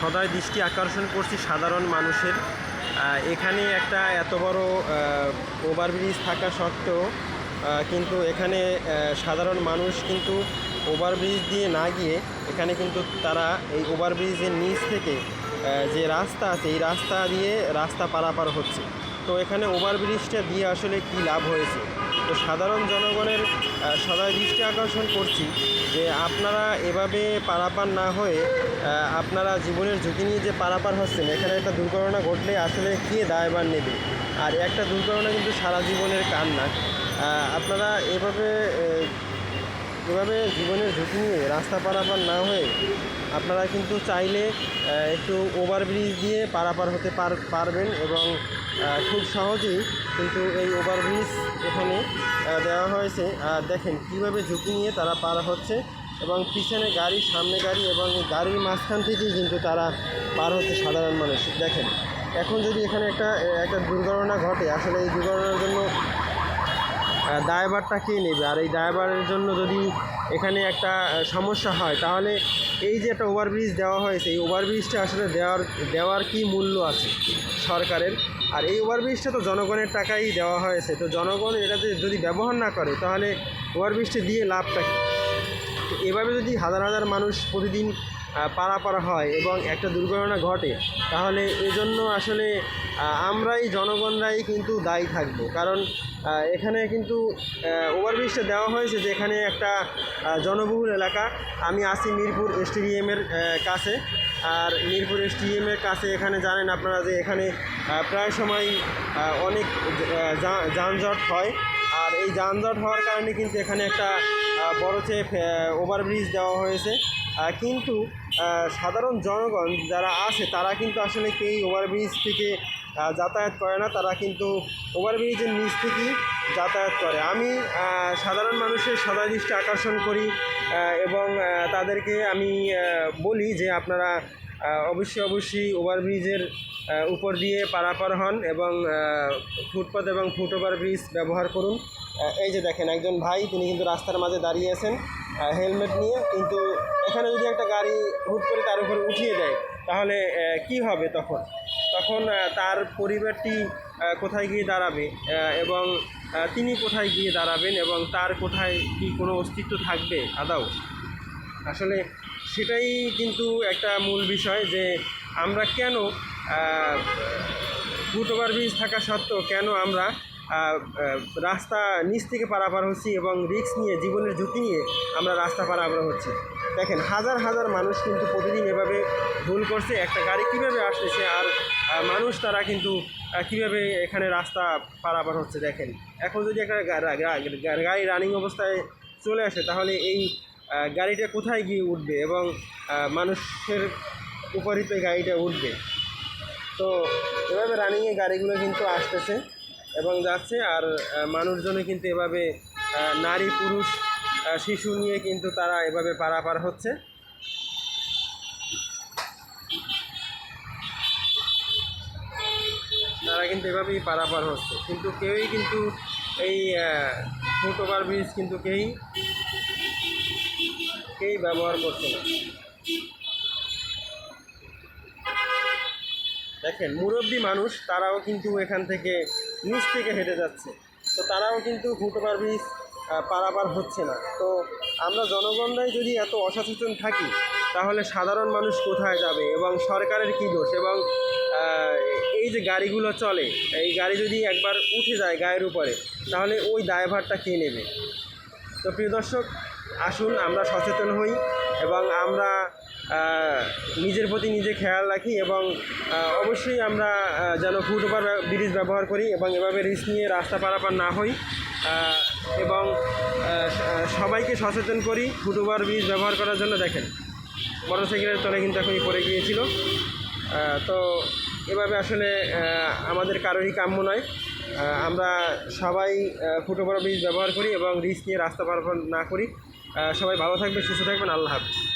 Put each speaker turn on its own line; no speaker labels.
সদয় দৃষ্টি আকর্ষণ করছি সাধারণ মানুষের। এখানে একটা এত বড় ওভারব্রিজ থাকা সত্ত্বেও কিন্তু এখানে সাধারণ মানুষ কিন্তু ওভারব্রিজ দিয়ে না গিয়ে এখানে কিন্তু তারা এই ওভারব্রিজের নিচ থেকে যে রাস্তা আছে এই রাস্তা দিয়ে রাস্তা পারাপার হচ্ছে। তো এখানে ওভারব্রিজটা দিয়ে আসলে কী লাভ হয়েছে? তো সাধারণ জনগণের সদয় দৃষ্টি আকর্ষণ করছি যে আপনারা এভাবে পারাপার না হয়ে আপনারা জীবনের ঝুঁকি নিয়ে যে পারাপার হচ্ছেন, এখানে একটা দুর্ঘটনা ঘটলে আসলে কে দায়ভার নেবে? আর একটা দুর্ঘটনা কিন্তু সারা জীবনের কান্না। আপনারা এভাবে জীবনের ঝুঁকি নিয়ে রাস্তা পারাপার না হয়ে আপনারা কিন্তু চাইলে একটু ওভারব্রিজ দিয়ে পারাপার হতে পারবেন এবং খুব সহজেই কিন্তু এই ওভারব্রিজ এখানে দেওয়া হয়েছে। আর দেখেন কীভাবে ঝুঁকি নিয়ে তারা পার হচ্ছে এবং পিছনে গাড়ি, সামনে গাড়ি এবং এই গাড়ির মাঝখান থেকেই কিন্তু তারা পার হচ্ছে সাধারণ মানুষ। দেখেন এখন যদি এখানে একটা দুর্ঘটনা ঘটে, আসলে এই দুর্ঘটনার জন্য দায়ভারটা কে নেবে? আর এই দায়ভারের জন্য যদি এখানে একটা সমস্যা হয়, তাহলে এই যে একটা ওভারব্রিজ দেওয়া হয়েছে, এই ওভারব্রিজটা আসলে দেওয়ার কী মূল্য আছে সরকারের? আর এই ওভারব্রিজটা তো জনগণের টাকাই দেওয়া হয়েছে। তো জনগণ এটাতে যদি ব্যবহার না করে তাহলে ওভারব্রিজটা দিয়ে লাভটা কী? এভাবে যদি হাজার হাজার মানুষ প্রতিদিন পারাপার হয় এবং একটা দুর্ঘটনা ঘটে, তাহলে এজন্য আসলে আমরাই জনগণরাই কিন্তু দায়ী থাকবো। কারণ এখানে কিন্তু ওভারব্রিজটা দেওয়া হয়েছে যে এখানে একটা জনবহুল এলাকা। আমি আছি মিরপুর স্টেডিয়ামের কাছে। আর মিরপুর স্টেডিয়ামের কাছে এখানে জানেন আপনারা যে এখানে প্রায় সময় অনেক যানজট হয়। আর এই যানজট হওয়ার কারণে কিন্তু এখানে একটা বড় চেয়ে ওভারব্রিজ দেওয়া হয়েছে। কিন্তু সাধারণ জনগণ যারা আছে তারা কিন্তু আসলে কেউ ওভারব্রিজ থেকে যাতায়াত করে না, তারা কিন্তু ওভারব্রিজের নিচ থেকেই যাতায়াত করে। আমি সাধারণ মানুষের সদয় দৃষ্টি আকর্ষণ করি এবং তাদেরকে আমি বলি যে আপনারা অবশ্যই ওভারব্রিজের উপর দিয়ে পারাপার হন এবং ফুটপাত এবং ফুট ওভারব্রিজ ব্যবহার করুন। এই যে দেখেন একজন ভাই, তিনি কিন্তু রাস্তার মাঝে দাঁড়িয়ে আছেন হেলমেট নিয়ে। কিন্তু এখানে যদি একটা গাড়ি হুট করে তার উপর উঠিয়ে দেয় তাহলে কি হবে? তখন তার পরিবারটি কোথায় গিয়ে দাঁড়াবে এবং তিনি কোথায় গিয়ে দাঁড়াবেন এবং তার কোথায় কি কোনো অস্তিত্ব থাকবে আদৌ? আসলে সেটাই কিন্তু একটা মূল বিষয় যে আমরা কেন ফুট ওভারব্রিজ থাকা সত্ত্বেও কেন আমরা রাস্তা নিচ থেকে পারাপার হচ্ছি এবং রিস্ক নিয়ে, জীবনের ঝুঁকি নিয়ে আমরা রাস্তা পারাপার হচ্ছি। দেখেন হাজার হাজার মানুষ কিন্তু প্রতিদিন এভাবে ভুল করছে। একটা গাড়ি কীভাবে আসতেছে আর মানুষ তারা কিন্তু কীভাবে এখানে রাস্তা পারাপার হচ্ছে। দেখেন এখন যদি একটা গাড়ি রানিং অবস্থায় চলে আসে তাহলে এই গাড়িটা কোথায় গিয়ে উঠবে এবং মানুষের উপরই তো গাড়িটা উঠবে। তো এভাবে রানিংয়ে গাড়িগুলো কিন্তু আসতেছে এবং যাচ্ছে। আর মানুষজনে কিন্তু এভাবে নারী, পুরুষ, শিশু নিয়ে কিন্তু তারা এভাবে পারাপার হচ্ছে। তারা কিন্তু এভাবেই পারাপার হচ্ছে, কিন্তু কেউই কিন্তু এই ফুট ওভারব্রিজ কিন্তু কেউই ব্যবহার করছে না। দেখেন মুরব্বী মানুষ তারাও কিন্তু এখান থেকে নিচ থেকে হেঁটে যাচ্ছে, তো তারাও কিন্তু ফুট ওভারব্রিজ পারাপার হচ্ছে না। তো আমরা জনগণরাই যদি এত অসচেতন থাকি তাহলে সাধারণ মানুষ কোথায় যাবে এবং সরকারের কী দোষ? এবং এই যে গাড়িগুলো চলে, এই গাড়ি যদি একবার উঠে যায় গায়ের উপরে তাহলে ওই দায়ভারটা কে নেবে? তো প্রিয় দর্শক, আসুন আমরা সচেতন হই এবং আমরা নিজের প্রতি নিজে খেয়াল রাখি এবং অবশ্যই আমরা যেন ফুট ওভার ব্রিজ ব্যবহার করি এবং এভাবে রিস্ক নিয়ে রাস্তা পারাপার না হই এবং সবাইকে সচেতন করি ফুট ওভার ব্রিজ ব্যবহার করার জন্য। দেখেন মোটরসাইকেলের তলে কিন্তু এখনই পড়ে গিয়েছিল। তো এভাবে আসলে আমাদের কারোরই কাম্য নয়। আমরা সবাই ফুট ওভার ব্রিজ ব্যবহার করি এবং রিস্ক নিয়ে রাস্তা পারাপার না করি। সবাই ভালো থাকবে, সুস্থ থাকবেন। আল্লাহ হাফেজ।